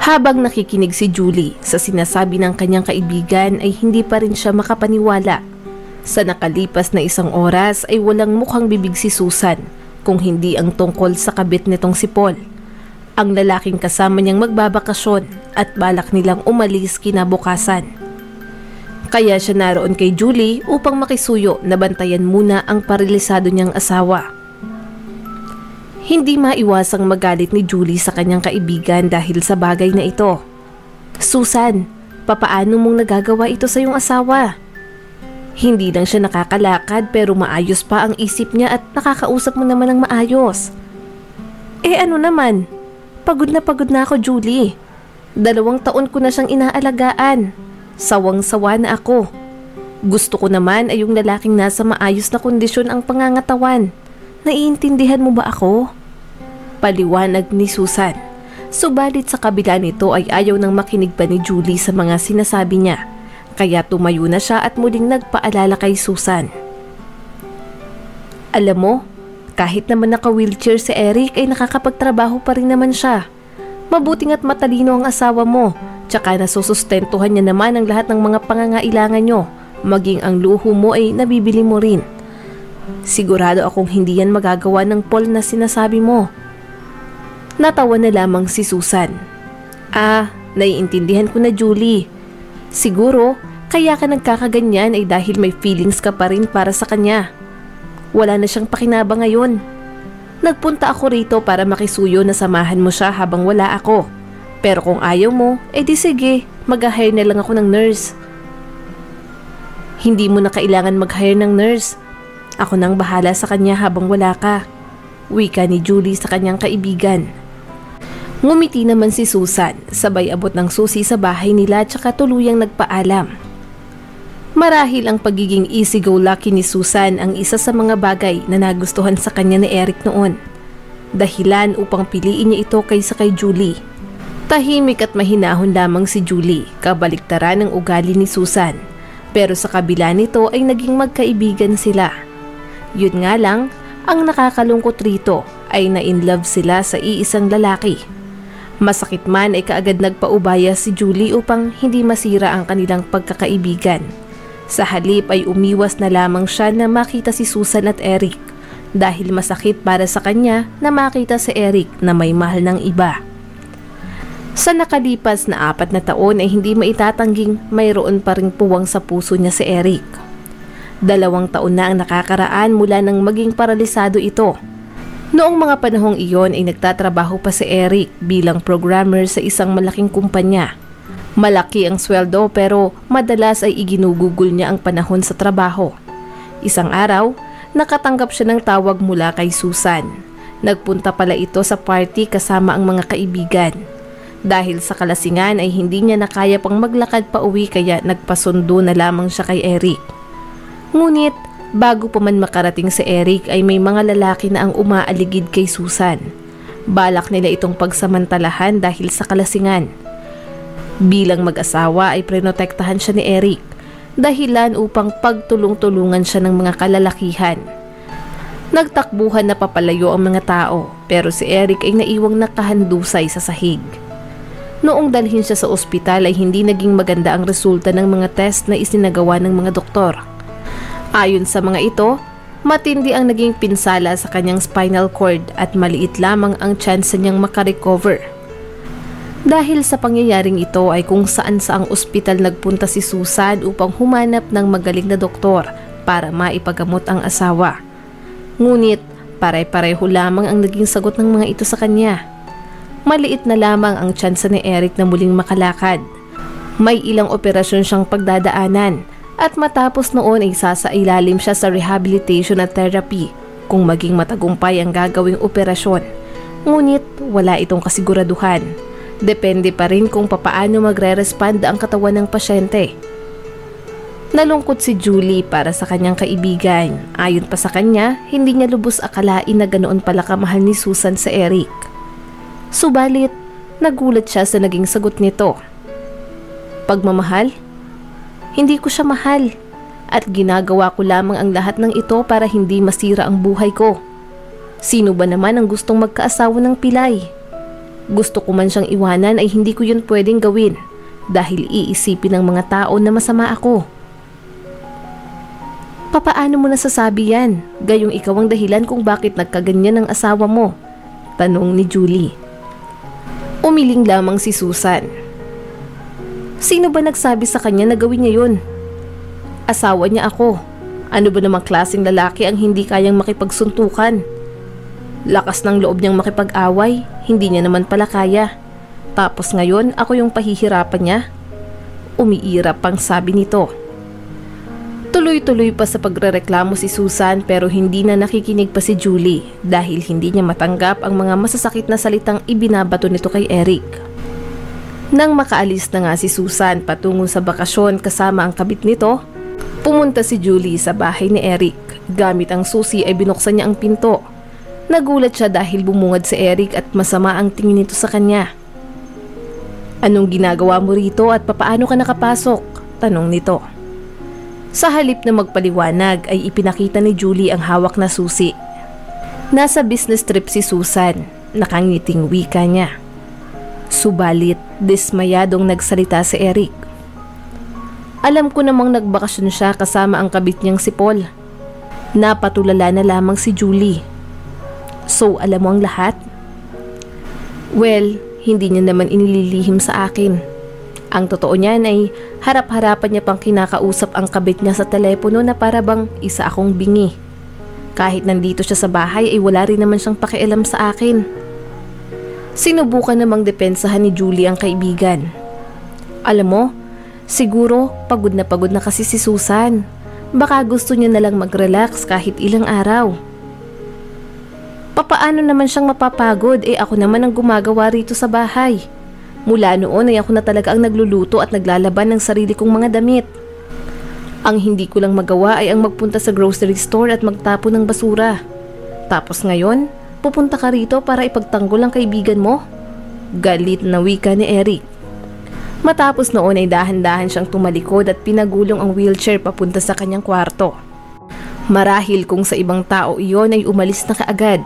Habang nakikinig si Julie sa sinasabi ng kanyang kaibigan ay hindi pa rin siya makapaniwala. Sa nakalipas na 1 oras ay walang mukhang bibig si Susan kung hindi ang tungkol sa kabit nitong si Paul. Ang lalaking kasama niyang magbabakasyon at balak nilang umalis kinabukasan. Kaya siya naroon kay Julie upang makisuyo na bantayan muna ang paralisado niyang asawa. Hindi maiwasang magalit ni Julie sa kanyang kaibigan dahil sa bagay na ito. Susan, papaano mong nagagawa ito sa iyong asawa? Hindi lang siya nakakalakad pero maayos pa ang isip niya at nakakausap mo naman ng maayos. Ano naman? Pagod na ako, Julie. 2 taon ko na siyang inaalagaan. Sawang-sawa na ako. Gusto ko naman ay yung lalaking nasa maayos na kondisyon ang pangangatawan. Naiintindihan mo ba ako? Paliwanag ni Susan. Subalit sa kabila nito ay ayaw nang makinig pa ni Julie sa mga sinasabi niya. Kaya tumayo na siya at muling nagpaalala kay Susan. Alam mo, kahit naman naka-wheelchair si Eric ay nakakapagtrabaho pa rin naman siya. Mabuting at matalino ang asawa mo, tsaka nasusustentuhan niya naman ang lahat ng mga pangangailangan nyo. Maging ang luho mo ay nabibili mo rin. Sigurado akong hindi yan magagawa ng Paul na sinasabi mo. Natawa na lamang si Susan. Naiintindihan ko na, Julie. Siguro, kaya ka nagkakaganyan ay dahil may feelings ka pa rin para sa kanya. Wala na siyang pakinabang ngayon. Nagpunta ako rito para makisuyo na samahan mo siya habang wala ako. Pero kung ayaw mo, di sige, mag-hire na lang ako ng nurse. Hindi mo na kailangan mag-hire ng nurse. Ako nang bahala sa kanya habang wala ka. Wika ni Julie sa kanyang kaibigan. Ngumiti naman si Susan, sabay abot ng susi sa bahay nila tsaka tuluyang nagpaalam. Marahil ang pagiging easy-go-lucky ni Susan ang isa sa mga bagay na nagustuhan sa kanya ni Eric noon. Dahilan upang piliin niya ito kaysa kay Julie. Tahimik at mahinahon lamang si Julie, kabaliktaran ng ugali ni Susan. Pero sa kabila nito ay naging magkaibigan sila. Yun nga lang, ang nakakalungkot rito ay na-inlove sila sa iisang lalaki. Masakit man ay kaagad nagpaubaya si Julie upang hindi masira ang kanilang pagkakaibigan. Sa halip ay umiwas na lamang siya na makita si Susan at Eric dahil masakit para sa kanya na makita si Eric na may mahal ng iba. Sa nakalipas na 4 na taon ay hindi maitatangging mayroon pa ring puwang sa puso niya si Eric. 2 taon na ang nakakaraan mula nang maging paralisado ito. Noong mga panahong iyon ay nagtatrabaho pa si Eric bilang programmer sa isang malaking kumpanya. Malaki ang sweldo pero madalas ay iginugugol niya ang panahon sa trabaho. Isang araw, nakatanggap siya ng tawag mula kay Susan. Nagpunta pala ito sa party kasama ang mga kaibigan. Dahil sa kalasingan ay hindi niya nakaya pang maglakad pa uwi kaya nagpasundo na lamang siya kay Eric. Ngunit bago pa man makarating si Eric ay may mga lalaki na ang umaaligid kay Susan. Balak nila itong pagsamantalahan dahil sa kalasingan. Bilang mag-asawa ay prinotektahan siya ni Eric, dahilan upang pagtulong-tulungan siya ng mga kalalakihan. Nagtakbuhan na papalayo ang mga tao pero si Eric ay naiwang nakahandusay sa sahig. Noong dalhin siya sa ospital ay hindi naging maganda ang resulta ng mga test na isinagawa ng mga doktor. Ayon sa mga ito, matindi ang naging pinsala sa kanyang spinal cord at maliit lamang ang tsansa niyang makarecover. Dahil sa pangyayaring ito ay kung saan saang ospital nagpunta si Susan upang humanap ng magaling na doktor para maipagamot ang asawa. Ngunit pare-pareho lamang ang naging sagot ng mga ito sa kanya. Maliit na lamang ang tsansa ni Eric na muling makalakad. May ilang operasyon siyang pagdadaanan at matapos noon ay sasailalim siya sa rehabilitation at therapy kung maging matagumpay ang gagawing operasyon. Ngunit wala itong kasiguraduhan. Depende pa rin kung papaano magre-respond ang katawan ng pasyente. Nalungkot si Julie para sa kanyang kaibigan. Ayon pa sa kanya, hindi niya lubos akalain na ganoon pala kamahal ni Susan sa Eric. Subalit, nagulat siya sa naging sagot nito. Pagmamahal? Hindi ko siya mahal at ginagawa ko lamang ang lahat ng ito para hindi masira ang buhay ko. Sino ba naman ang gustong magkaasawa ng pilay? Gusto ko man siyang iwanan ay hindi ko yun pwedeng gawin dahil iisipin ng mga tao na masama ako. Papaano mo nasasabi yan? Gayong ikaw ang dahilan kung bakit nagkaganyan ang asawa mo? Tanong ni Julie. Umiling lamang si Susan. Sino ba nagsabi sa kanya na gawin niya yun? Asawa niya ako. Ano ba namang klaseng lalaki ang hindi kayang makipagsuntukan? Lakas ng loob niyang makipag-away, hindi niya naman pala kaya. Tapos ngayon ako yung pahihirapan niya? Umiirap pang sabi nito. Tuloy-tuloy pa sa pagrereklamo si Susan pero hindi na nakikinig pa si Julie dahil hindi niya matanggap ang mga masasakit na salitang ibinabato nito kay Eric. Nang makaalis na nga si Susan patungo sa bakasyon kasama ang kabit nito, pumunta si Julie sa bahay ni Eric. Gamit ang susi ay binuksan niya ang pinto. Nagulat siya dahil bumungad si Eric at masama ang tingin nito sa kanya. Anong ginagawa mo rito at papaano ka nakapasok? Tanong nito. Sa halip na magpaliwanag ay ipinakita ni Julie ang hawak na susi. Nasa business trip si Susan, nakangiting wika niya. Subalit, dismayadong nagsalita si Eric. Alam ko namang nagbakasyon siya kasama ang kabit niyang si Paul. Napatulala na lamang si Julie. So, alam mo ang lahat? Well, hindi niya naman inililihim sa akin. Ang totoo niyan ay harap-harapan niya pang kinakausap ang kabit niya sa telepono na para bang isa akong bingi. Kahit nandito siya sa bahay ay wala rin naman siyang pakialam sa akin. Sinubukan namang depensahan ni Julie ang kaibigan. Alam mo, siguro pagod na kasi si Susan. Baka gusto niya nalang mag-relax kahit ilang araw. Papaano naman siyang mapapagod ako naman ang gumagawa rito sa bahay. Mula noon ay ako na talaga ang nagluluto at naglalaban ng sarili kong mga damit. Ang hindi ko lang magawa ay ang magpunta sa grocery store at magtapon ng basura. Tapos ngayon, pupunta ka rito para ipagtanggol ang kaibigan mo? Galit na wika ni Eric. Matapos noon ay dahan-dahan siyang tumalikod at pinagulong ang wheelchair papunta sa kanyang kwarto. Marahil kung sa ibang tao iyon ay umalis na kaagad.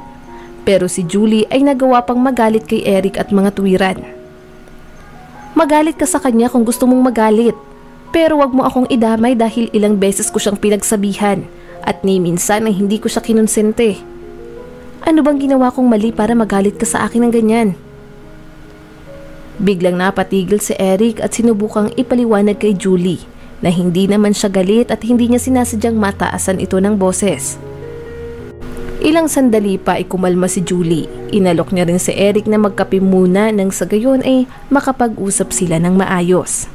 Pero si Julie ay nagawa pang magalit kay Eric at mga tuwiran. Magalit ka sa kanya kung gusto mong magalit. Pero wag mo akong idamay dahil ilang beses ko siyang pinagsabihan at ni minsan ay hindi ko siya kinonsente. Ano bang ginawa kong mali para magalit ka sa akin ng ganyan? Biglang napatigil si Eric at sinubukang ipaliwanag kay Julie na hindi naman siya galit at hindi niya sinasadyang mataasan ito ng boses. Ilang sandali pa ay kumalma si Julie. Inalok niya rin si Eric na magkape muna nang sa gayon ay makapag-usap sila ng maayos.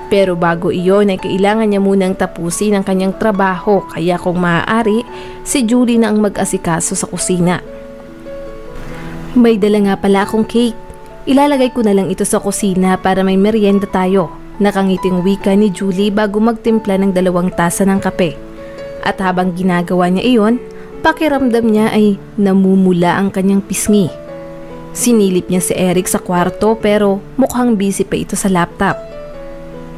Pero bago iyon ay kailangan niya munang tapusin ang kanyang trabaho kaya kung maaari, si Julie na ang mag-asikaso sa kusina. May dala nga pala akong cake. Ilalagay ko na lang ito sa kusina para may merienda tayo. Nakangiting wika ni Julie bago magtimpla ng 2 tasa ng kape. At habang ginagawa niya iyon, pakiramdam niya ay namumula ang kanyang pisngi. Sinilip niya si Eric sa kwarto pero mukhang busy pa ito sa laptop.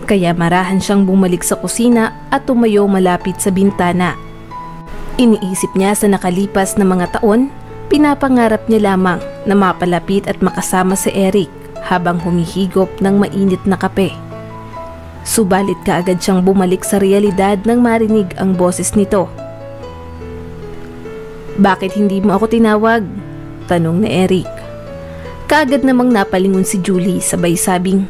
Kaya marahan siyang bumalik sa kusina at tumayo malapit sa bintana. Iniisip niya sa nakalipas na mga taon, pinapangarap niya lamang na mapalapit at makasama si Eric habang humihigop ng mainit na kape. Subalit kaagad siyang bumalik sa realidad nang marinig ang boses nito. Bakit hindi mo ako tinawag? Tanong ni Eric. Kaagad namang napalingon si Julie sabay sabing,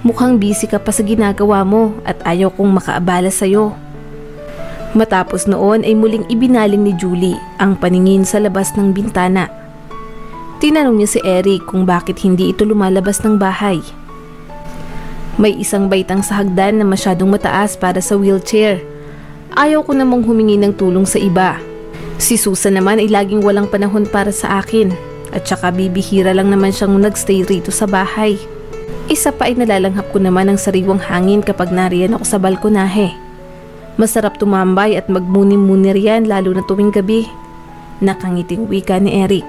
mukhang busy ka pa sa ginagawa mo at ayaw kong makaabala sa'yo. Matapos noon ay muling ibinaling ni Julie ang paningin sa labas ng bintana. Tinanong niya si Eric kung bakit hindi ito lumalabas ng bahay. May isang baitang sa hagdan na masyadong mataas para sa wheelchair. Ayaw ko namang humingi ng tulong sa iba. Si Susan naman ay laging walang panahon para sa akin at saka bibihira lang naman siyang nagstay rito sa bahay. Isa pa ay nalalanghap ko naman ang sariwang hangin kapag nariyan ako sa balkonahe. Masarap tumambay at magmuni-muni riyan lalo na tuwing gabi. Nakangiting wika ni Eric.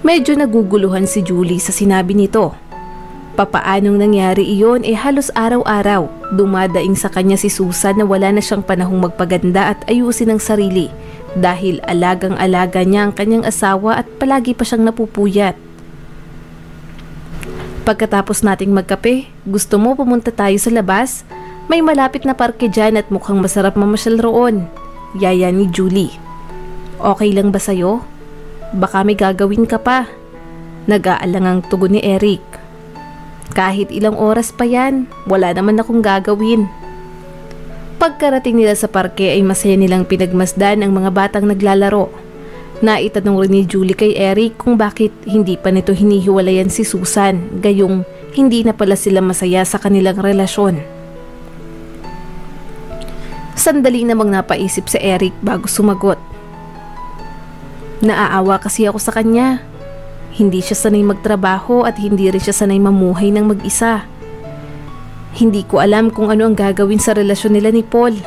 Medyo naguguluhan si Julie sa sinabi nito. Papaanong nangyari iyon halos araw-araw dumadaing sa kanya si Susan na wala na siyang panahong magpaganda at ayusin ang sarili dahil alagang-alaga niya ang kanyang asawa at palagi pa siyang napupuyat. Pagkatapos nating magkape, gusto mo pumunta tayo sa labas? May malapit na parke dyan at mukhang masarap mamasyal roon. Yaya ni Julie. Okay lang ba sa'yo? Baka may gagawin ka pa. Nag-aalangang tugon ni Eric. Kahit ilang oras pa yan, wala naman akong gagawin. Pagkarating nila sa parke ay masaya nilang pinagmasdan ang mga batang naglalaro. Naitanong rin ni Julie kay Eric kung bakit hindi pa nito hinihiwalayan si Susan, gayong hindi na pala sila masaya sa kanilang relasyon. Sandali namang napaisip si Eric bago sumagot. Naaawa kasi ako sa kanya. Hindi siya sanay magtrabaho at hindi rin siya sanay mamuhay ng mag-isa. Hindi ko alam kung ano ang gagawin sa relasyon nila ni Paul.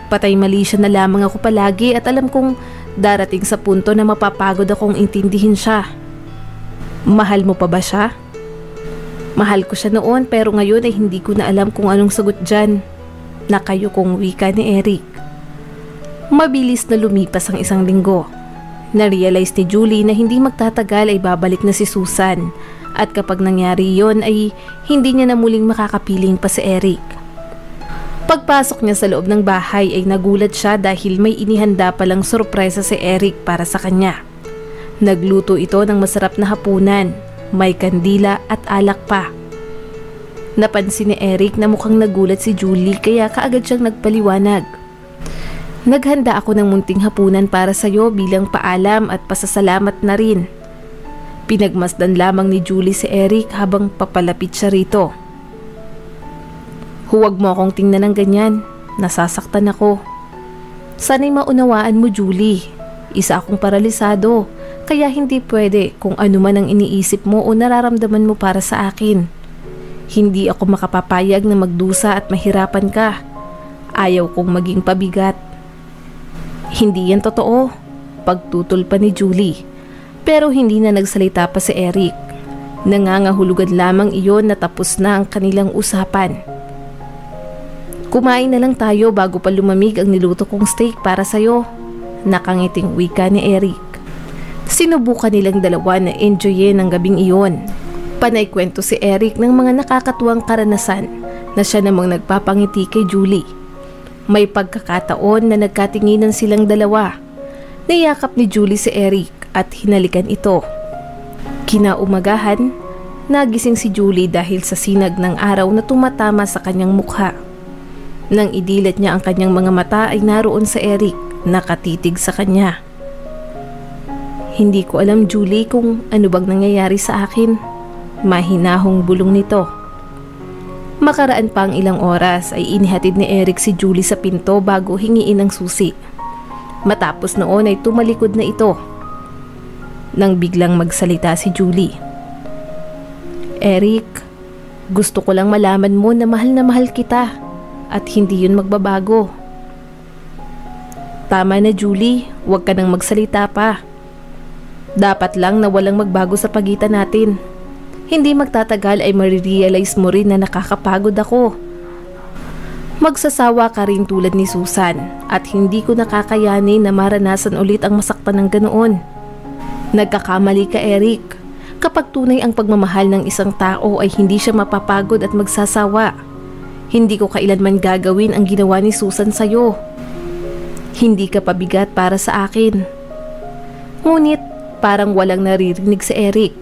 Patay mali siya na lamang ako palagi at alam kong darating sa punto na mapapagod akong intindihin siya. Mahal mo pa ba siya? Mahal ko siya noon pero ngayon ay hindi ko na alam kung anong sagot dyan. Nakayo kong wika ni Eric. Mabilis na lumipas ang isang linggo. Na-realize ni Julie na hindi magtatagal ay babalik na si Susan at kapag nangyari yon ay hindi niya na muling makakapiling pa si Eric. Pagpasok niya sa loob ng bahay ay nagulat siya dahil may inihanda palang sorpresa si Eric para sa kanya. Nagluto ito ng masarap na hapunan, may kandila at alak pa. Napansin ni Eric na mukhang nagulat si Julie kaya kaagad siyang nagpaliwanag. Naghanda ako ng munting hapunan para sa'yo bilang paalam at pasasalamat na rin. Pinagmasdan lamang ni Julie si Eric habang papalapit siya rito. Huwag mo akong tingnan ng ganyan. Nasasaktan ako. Sana'y maunawaan mo, Julie. Isa akong paralisado, kaya hindi pwede kung ano man ang iniisip mo o nararamdaman mo para sa akin. Hindi ako makapapayag na magdusa at mahirapan ka. Ayaw kong maging pabigat. Hindi yan totoo. Pagtutol pa ni Julie. Pero hindi na nagsalita pa si Eric. Nangangahulugan lamang iyon na tapos na ang kanilang usapan. Kumain na lang tayo bago pa lumamig ang niluto kong steak para sa'yo. Nakangiting wika ni Eric. Sinubukan nilang dalawa na enjoyin ang gabing iyon. Panay kwento si Eric ng mga nakakatuwang karanasan na siya namang nagpapangiti kay Julie. May pagkakataon na nagkatinginan silang dalawa. Niyakap ni Julie si Eric at hinalikan ito. Kinaumagahan, nagising si Julie dahil sa sinag ng araw na tumatama sa kanyang mukha. Nang idilat niya ang kanyang mga mata ay naroon sa Eric, nakatitig sa kanya. Hindi ko alam, Julie, kung ano bang nangyayari sa akin. Mahinahong bulong nito. Makaraan pa ang ilang oras ay inihatid ni Eric si Julie sa pinto bago hingiin ang susi. Matapos noon ay tumalikod na ito. Nang biglang magsalita si Julie. Eric, gusto ko lang malaman mo na mahal kita at hindi yun magbabago. Tama na, Julie, huwag ka nang magsalita pa. Dapat lang na walang magbago sa pagitan natin. Hindi magtatagal ay marirealize mo rin na nakakapagod ako. Magsasawa ka rin tulad ni Susan at hindi ko nakakayanin na maranasan ulit ang masaktan ng ganoon. Nagkakamali ka, Eric. Kapag tunay ang pagmamahal ng isang tao ay hindi siya mapapagod at magsasawa. Hindi ko kailanman gagawin ang ginawa ni Susan sa'yo. Hindi ka pabigat para sa akin. Ngunit parang walang naririnig si Eric.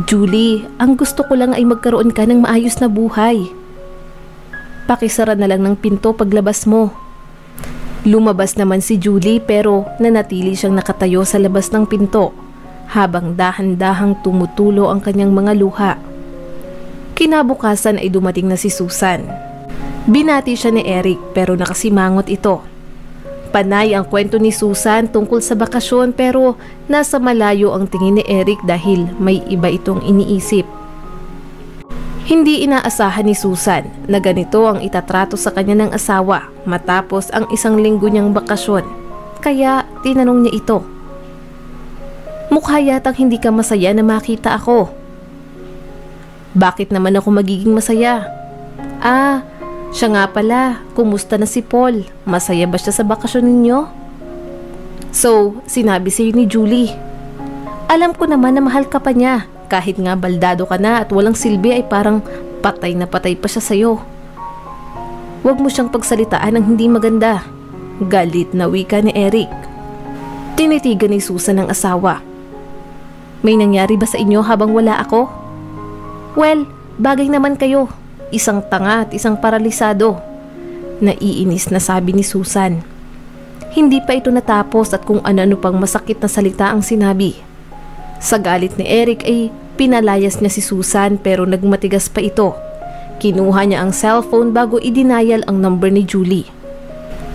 Julie, ang gusto ko lang ay magkaroon ka ng maayos na buhay. Pakisara na lang ng pinto paglabas mo. Lumabas naman si Julie pero nanatili siyang nakatayo sa labas ng pinto habang dahan-dahang tumutulo ang kanyang mga luha. Kinabukasan ay dumating na si Susan. Binati siya ni Eric pero nakasimangot ito. Panay ang kwento ni Susan tungkol sa bakasyon pero nasa malayo ang tingin ni Eric dahil may iba itong iniisip. Hindi inaasahan ni Susan na ganito ang itatrato sa kanya ng asawa matapos ang isang linggo niyang bakasyon. Kaya tinanong niya ito. Mukha yatang hindi ka masaya na makita ako. Bakit naman ako magiging masaya? Siya nga pala, kumusta na si Paul? Masaya ba siya sa bakasyon ninyo? So, sinabi sa'yo ni Julie. Alam ko naman na mahal ka pa niya, Kahit nga baldado ka na at walang silbi ay parang patay na patay pa siya sa'yo. Huwag mo siyang pagsalitaan ng hindi maganda. Galit na wika ni Eric. Tinitigan ni Susan ang asawa. May nangyari ba sa inyo habang wala ako? Well, bagay naman kayo. Isang tanga at isang paralisado. Naiinis na sabi ni Susan. Hindi pa ito natapos at kung ano-ano pang masakit na salita ang sinabi. Sa galit ni Eric ay pinalayas niya si Susan pero nagmatigas pa ito. Kinuha niya ang cellphone bago idinayal ang number ni Julie.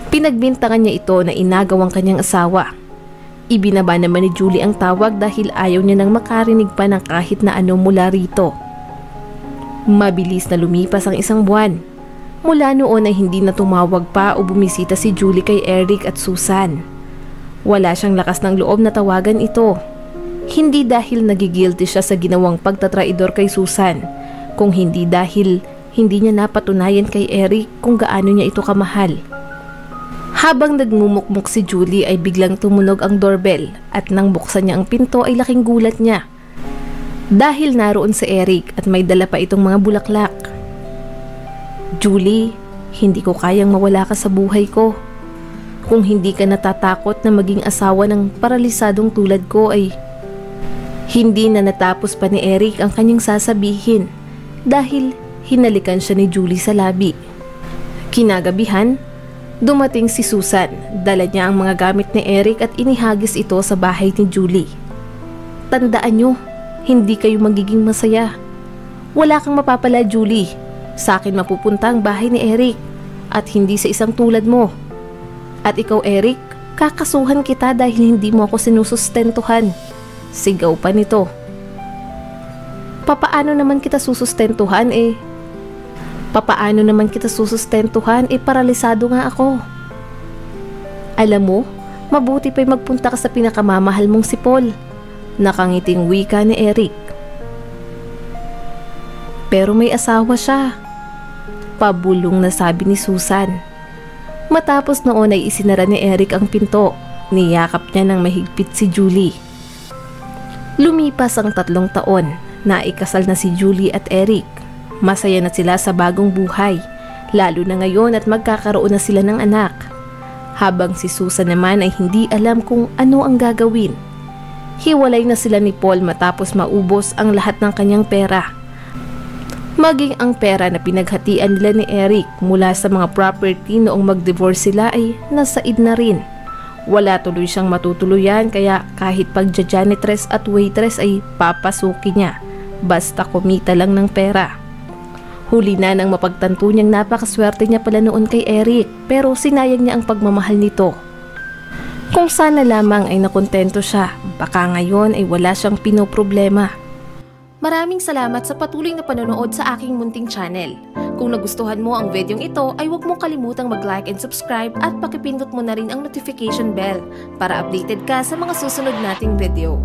Pinagbintangan niya ito na inagawang kanyang asawa. Ibinaba naman ni Julie ang tawag dahil ayaw niya nang makarinig pa ng kahit na ano mula rito. Mabilis na lumipas ang isang buwan. Mula noon ay hindi na tumawag pa o bumisita si Julie kay Eric at Susan. Wala siyang lakas ng loob na tawagan ito. Hindi dahil nagigilty siya sa ginawang pagtatraidor kay Susan, kung hindi dahil hindi niya napatunayan kay Eric kung gaano niya ito kamahal. Habang nagmumukmuk si Julie ay biglang tumunog ang doorbell at nang buksan niya ang pinto ay laking gulat niya. Dahil naroon si Eric at may dala pa itong mga bulaklak. Julie, hindi ko kayang mawala ka sa buhay ko. Kung hindi ka natatakot na maging asawa ng paralisadong tulad ko ay... Hindi na natapos pa ni Eric ang kanyang sasabihin dahil hinalikan siya ni Julie sa labi. Kinagabihan, dumating si Susan. Dala niya ang mga gamit ni Eric at inihagis ito sa bahay ni Julie. Tandaan niyo, hindi kayo magiging masaya. Wala kang mapapala, Julie. Sa akin mapupunta ang bahay ni Eric at hindi sa isang tulad mo. At ikaw, Eric, kakasuhan kita dahil hindi mo ako sinusustentuhan. Sigaw pa nito. Papaano naman kita susustentuhan eh? Papaano naman kita susustentuhan eh paralisado nga ako. Alam mo, mabuti pa'y magpunta ka sa pinakamamahal mong si Paul. Nakangiting wika ni Eric. Pero may asawa siya. Pabulong na sabi ni Susan. Matapos noon ay isinara ni Eric ang pinto. Niyakap niya ng mahigpit si Julie. Lumipas ang 3 taon. Naikasal na si Julie at Eric. Masaya na sila sa bagong buhay, lalo na ngayon at magkakaroon na sila ng anak. Habang si Susan naman ay hindi alam kung ano ang gagawin. Hiwalay na sila ni Paul matapos maubos ang lahat ng kanyang pera. Maging ang pera na pinaghatian nila ni Eric mula sa mga property noong mag-divorce sila ay nasaid na rin. Wala tuloy siyang matutuluyan kaya kahit pagja-janitress at waitress ay papasukin niya. Basta kumita lang ng pera. Huli na nang mapagtanto niyang napakaswerte niya pala noon kay Eric pero sinayang niya ang pagmamahal nito. Kung sana lamang ay nakontento siya, baka ngayon ay wala siyang pinoproblema. Maraming salamat sa patuloy na panonood sa aking munting channel. Kung nagustuhan mo ang videong ito ay huwag mong kalimutang mag-like and subscribe at pakipindot mo na rin ang notification bell para updated ka sa mga susunod nating video.